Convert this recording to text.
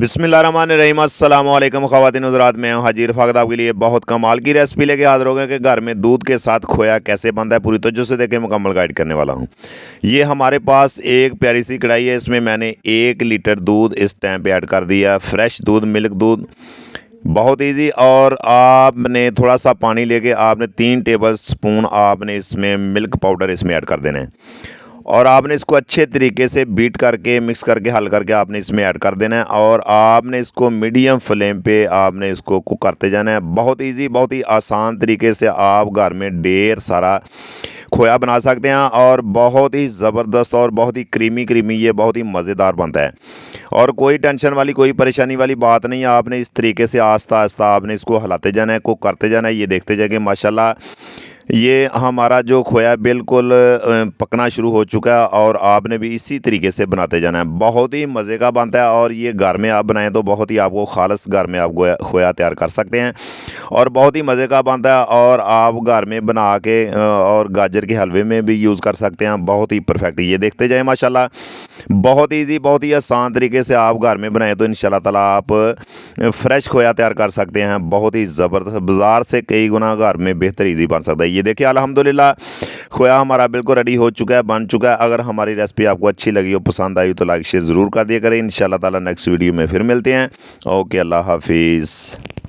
बिस्मिल्लाहिर्रहमानिर्रहीम अस्सलाम वालेकुम ख़वातीन हज़रात, मैं हूं हाजी रफ़ाकत आपके लिए बहुत कमाल की रेसिपी लेके हाज़िर हो गए कि घर में दूध के साथ खोया कैसे बनता है। पूरी तवज्जो से देखें, मुकम्मल गाइड करने वाला हूं। ये हमारे पास एक प्यारी सी कढ़ाई है, इसमें मैंने 1 लीटर दूध इस टाइम पे ऐड कर दिया। फ्रेश दूध, मिल्क दूध, बहुत इजी। और आपने थोड़ा सा पानी लेके आपने 3 टेबल स्पून आपने इसमें मिल्क पाउडर इसमें ऐड कर देना है और आपने इसको अच्छे तरीके से बीट करके मिक्स करके हल करके आपने इसमें ऐड कर देना है और आपने इसको मीडियम फ्लेम पे आपने इसको कुक करते जाना है। बहुत इजी, बहुत ही आसान तरीके से आप घर में ढेर सारा खोया बना सकते हैं और बहुत ही ज़बरदस्त और बहुत ही क्रीमी क्रीमी ये बहुत ही मज़ेदार बनता है। और कोई टेंशन वाली, कोई परेशानी वाली बात नहीं है। आपने इस तरीके से आस्ता आस्ता आपने इसको हिलाते जाना है, कुक करते जाना है। ये देखते जाएंगे माशाल्लाह ये हमारा जो खोया बिल्कुल पकना शुरू हो चुका है और आपने भी इसी तरीके से बनाते जाना है। बहुत ही मज़े का बनता है और ये घर में आप बनाएं तो बहुत ही आपको खालस घर में आप खोया तैयार कर सकते हैं और बहुत ही मज़े का बनता है। और आप घर में बना के और गाजर के हलवे में भी यूज़ कर सकते हैं। बहुत ही परफेक्ट, ये देखते जाएँ माशाल्लाह। बहुत ईजी, बहुत ही आसान तरीके से आप घर में बनाएं तो इंशाल्लाह ताला आप फ्रेश खोया तैयार कर सकते हैं। बहुत ही ज़बरदस्त, बाज़ार से कई गुना घर में बेहतर ईजी बन सकता है। ये देखिए अल्हम्दुलिल्लाह खोया हमारा बिल्कुल रेडी हो चुका है, बन चुका है। अगर हमारी रेसिपी आपको अच्छी लगी हो, पसंद आई तो लाइक शेयर ज़रूर कर दिया करें। इंशाल्लाह ताला नेक्स्ट वीडियो में फिर मिलते हैं। ओके, अल्लाह हाफिज़।